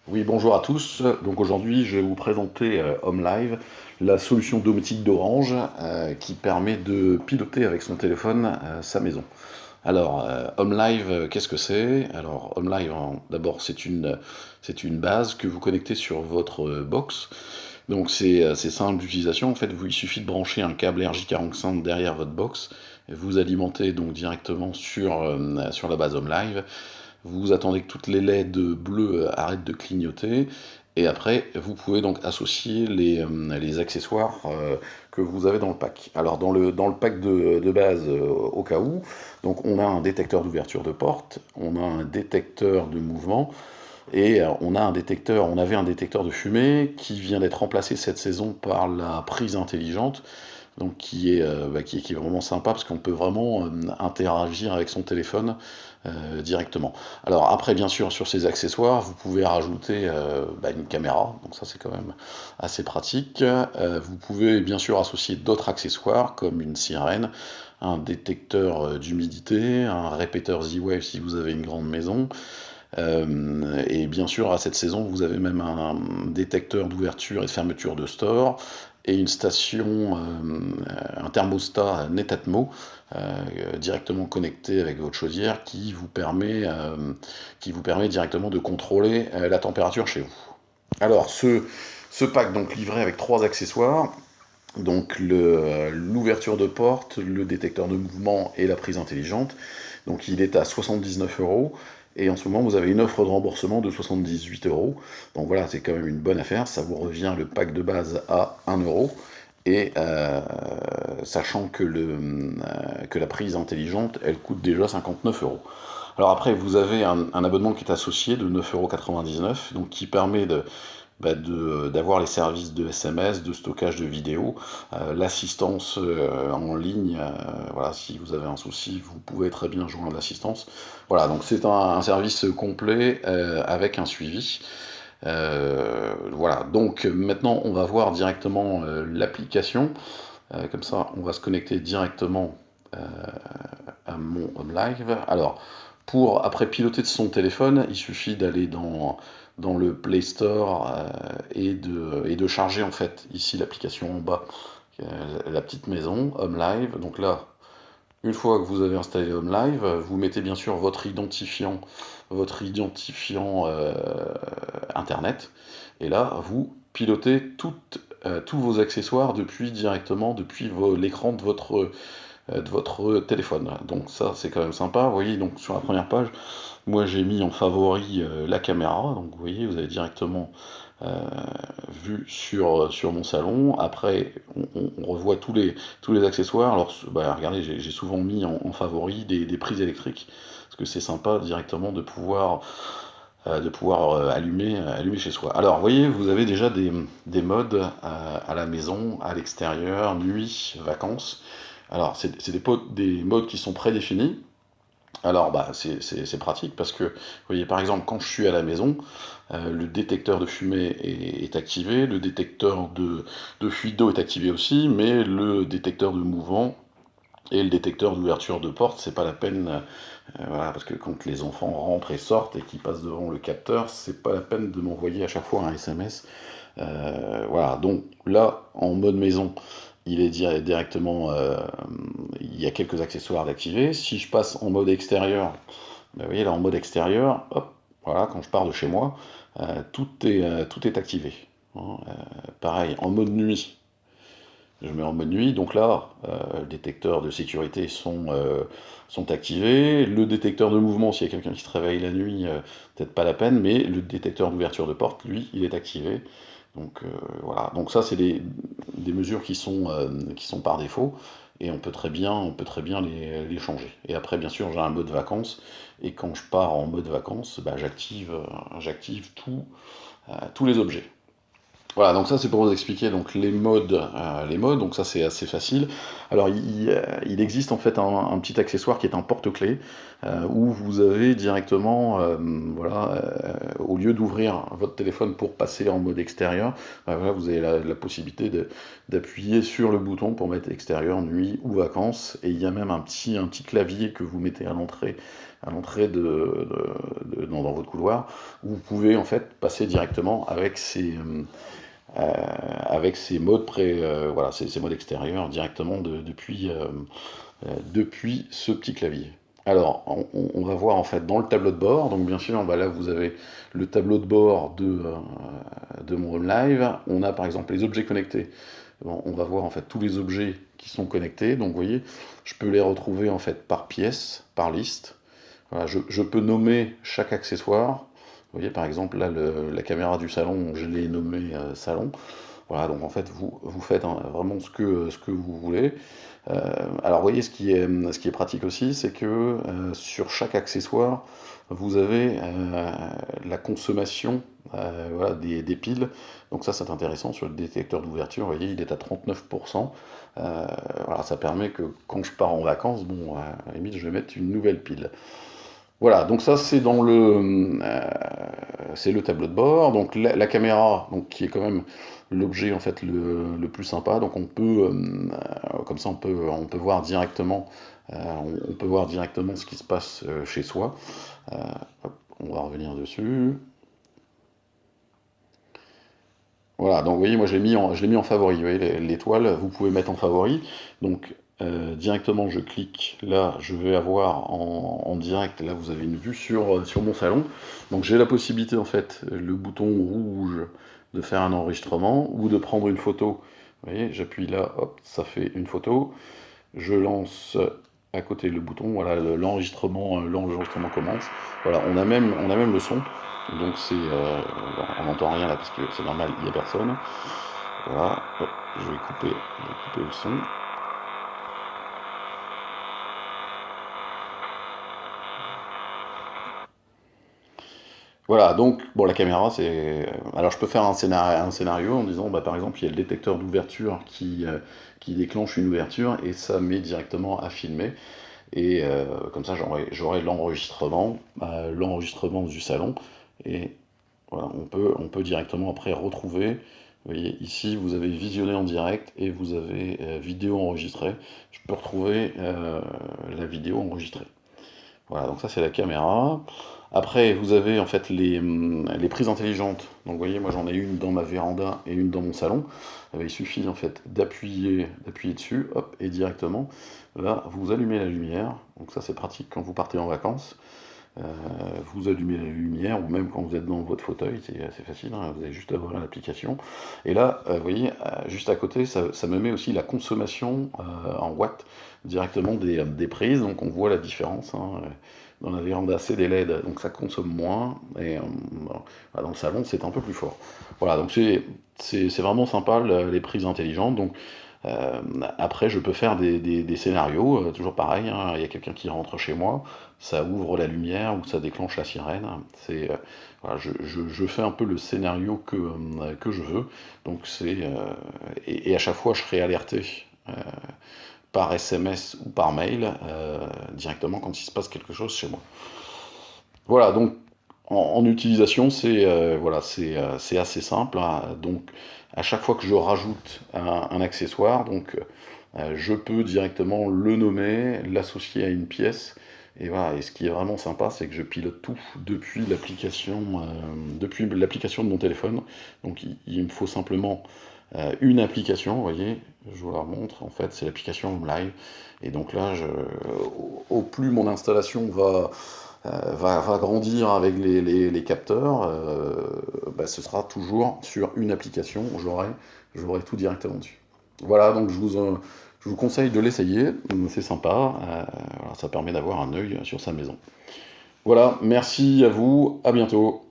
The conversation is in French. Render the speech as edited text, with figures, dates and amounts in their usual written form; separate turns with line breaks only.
Oui, bonjour à tous. Donc aujourd'hui, je vais vous présenter HomeLive, la solution domotique d'Orange qui permet de piloter avec son téléphone sa maison. Alors, HomeLive, qu'est-ce que c'est? Alors, HomeLive, d'abord, c'est une base que vous connectez sur votre box. Donc, c'est simple d'utilisation. En fait, il suffit de brancher un câble RJ45 derrière votre box. Et vous alimentez donc directement sur la base HomeLive. Vous attendez que toutes les LED bleues arrêtent de clignoter. Et après, vous pouvez donc associer les accessoires que vous avez dans le pack. Alors, dans le pack de base, au cas où, donc on a un détecteur d'ouverture de porte, on a un détecteur de mouvement, et on avait un détecteur de fumée qui vient d'être remplacé cette saison par la prise intelligente, donc qui est vraiment sympa parce qu'on peut vraiment interagir avec son téléphone directement. Alors après, bien sûr, sur ces accessoires, vous pouvez rajouter une caméra, donc ça c'est quand même assez pratique. Vous pouvez bien sûr associer d'autres accessoires comme une sirène, un détecteur d'humidité, un répéteur Z-Wave si vous avez une grande maison. Et bien sûr, à cette saison, vous avez même un détecteur d'ouverture et de fermeture de store et une station, un thermostat Netatmo directement connecté avec votre chaudière qui vous permet directement de contrôler la température chez vous. Alors, ce pack donc livré avec trois accessoires, donc l'ouverture de porte, le détecteur de mouvement et la prise intelligente. Donc il est à 79 euros. Et en ce moment, vous avez une offre de remboursement de 78 euros. Donc voilà, c'est quand même une bonne affaire. Ça vous revient le pack de base à 1 euro. Et sachant que la prise intelligente, elle coûte déjà 59 euros. Alors après, vous avez un abonnement qui est associé de 9,99 €, donc qui permet d'avoir les services de SMS, de stockage de vidéos, l'assistance en ligne. Voilà, si vous avez un souci, vous pouvez très bien joindre l'assistance. Voilà, donc c'est un service complet avec un suivi. Voilà, donc maintenant on va voir directement l'application. Comme ça, on va se connecter directement euh, à mon Home Live. Alors, pour après piloter de son téléphone, il suffit d'aller dans le Play Store et de charger en fait ici l'application en bas, la petite maison, Home Live. Donc là, une fois que vous avez installé Home Live, vous mettez bien sûr votre identifiant Internet, et là, vous pilotez tous vos accessoires directement depuis l'écran de votre téléphone. Donc ça, c'est quand même sympa. Vous voyez, donc sur la première page, moi j'ai mis en favori la caméra. Donc vous voyez, vous avez directement euh, vu sur mon salon. Après, on revoit tous les accessoires. Alors, regardez, j'ai souvent mis en favori des prises électriques. Parce que c'est sympa directement de pouvoir allumer chez soi. Alors, vous voyez, vous avez déjà des modes à la maison, à l'extérieur, nuit, vacances. Alors, c'est des modes qui sont prédéfinis. Alors, c'est pratique parce que, vous voyez, par exemple, quand je suis à la maison, le détecteur de fumée est activé, le détecteur de fuite d'eau est activé aussi, mais le détecteur de mouvement et le détecteur d'ouverture de porte, c'est pas la peine, voilà, parce que quand les enfants rentrent et sortent et qu'ils passent devant le capteur, c'est pas la peine de m'envoyer à chaque fois un SMS. Voilà, donc là, en mode maison, il est directement, il y a quelques accessoires d'activer. Si je passe en mode extérieur, vous voyez là, en mode extérieur, hop, voilà, quand je pars de chez moi, tout est activé, hein. Pareil, en mode nuit, je mets en mode nuit, donc là, les détecteurs de sécurité sont activés. Le détecteur de mouvement, s'il y a quelqu'un qui se réveille la nuit, peut-être pas la peine, mais le détecteur d'ouverture de porte, lui, il est activé. Donc voilà, donc ça c'est des mesures qui sont par défaut, et on peut très bien les changer. Et après, bien sûr, j'ai un mode vacances, et quand je pars en mode vacances, j'active tous les objets. Voilà, donc ça c'est pour vous expliquer donc les modes, donc ça c'est assez facile. Alors il existe en fait un petit accessoire qui est un porte-clés où vous avez directement, voilà, au lieu d'ouvrir votre téléphone pour passer en mode extérieur, voilà, vous avez la possibilité d'appuyer sur le bouton pour mettre extérieur, nuit ou vacances, et il y a même un petit clavier que vous mettez à l'entrée dans votre couloir, où vous pouvez en fait passer directement avec ces modes voilà, ces modes extérieurs directement depuis ce petit clavier. Alors, on va voir en fait dans le tableau de bord, donc bien sûr, bah là vous avez le tableau de bord de mon Home Live. On a par exemple les objets connectés. Bon, on va voir en fait tous les objets qui sont connectés. Donc vous voyez, je peux les retrouver en fait par pièce, par liste. Voilà, je peux nommer chaque accessoire. Vous voyez par exemple là la caméra du salon, je l'ai nommé salon. Voilà, donc en fait vous faites vraiment ce que vous voulez. Alors, vous voyez, ce qui est pratique aussi, c'est que sur chaque accessoire, vous avez la consommation voilà, des piles. Donc ça, c'est intéressant sur le détecteur d'ouverture. Vous voyez, il est à 39%. Voilà, ça permet que quand je pars en vacances, bon, à la limite, je vais mettre une nouvelle pile. Voilà, donc ça c'est le tableau de bord. Donc la caméra, donc qui est quand même l'objet en fait le plus sympa. Donc comme ça on peut voir directement, on peut voir directement ce qui se passe chez soi. Euh, Hop, on va revenir dessus. Voilà, donc vous voyez, moi je l'ai mis en favori. Vous voyez, l'étoile, vous pouvez mettre en favori. Donc directement, je clique là, je vais avoir en direct, là vous avez une vue sur mon salon. Donc j'ai la possibilité, en fait, le bouton rouge, de faire un enregistrement ou de prendre une photo. Vous voyez, j'appuie là, hop, ça fait une photo. Je lance à côté le bouton, voilà, l'enregistrement commence. Voilà, on a même le son. Donc on n'entend rien là parce que c'est normal, il n'y a personne. Voilà, hop, je vais couper le son. Voilà, donc bon, la caméra, alors je peux faire un scénario en disant, bah, par exemple, il y a le détecteur d'ouverture qui déclenche une ouverture et ça met directement à filmer. Et comme ça, j'aurai l'enregistrement du salon. Et voilà, on peut directement après retrouver. Vous voyez, ici, vous avez visionné en direct et vous avez vidéo enregistrée. Je peux retrouver la vidéo enregistrée. Voilà, donc ça c'est la caméra. Après, vous avez en fait les prises intelligentes. Donc vous voyez, moi j'en ai une dans ma véranda et une dans mon salon. Il suffit en fait d'appuyer dessus, hop, et directement, là, vous allumez la lumière. Donc ça c'est pratique quand vous partez en vacances. Euh, Vous allumez la lumière, ou même quand vous êtes dans votre fauteuil, c'est facile, hein, vous avez juste à ouvrir l'application. Et là, vous voyez, juste à côté, ça me met aussi la consommation en watts directement des prises, donc on voit la différence. Hein. Dans la véranda, c'est des LED, donc ça consomme moins, et dans le salon, c'est un peu plus fort. Voilà, donc c'est vraiment sympa les prises intelligentes. Donc euh, après, je peux faire des scénarios, toujours pareil, hein, il y a quelqu'un qui rentre chez moi, ça ouvre la lumière ou ça déclenche la sirène. Voilà, je fais un peu le scénario que je veux. Donc et à chaque fois, je serai alerté par SMS ou par mail directement quand il se passe quelque chose chez moi. Voilà, donc en utilisation, c'est assez simple. Hein. Donc, à chaque fois que je rajoute un accessoire, donc je peux directement le nommer, l'associer à une pièce. Et voilà. Et ce qui est vraiment sympa, c'est que je pilote tout depuis l'application de mon téléphone. Donc, il me faut simplement une application. Vous voyez, je vous la remontre. En fait, c'est l'application Home Live. Et donc là, au plus mon installation va grandir avec les capteurs, bah, ce sera toujours sur une application, j'aurai tout directement dessus. Voilà, donc je vous conseille de l'essayer, c'est sympa, voilà, ça permet d'avoir un œil sur sa maison. Voilà, merci à vous, à bientôt.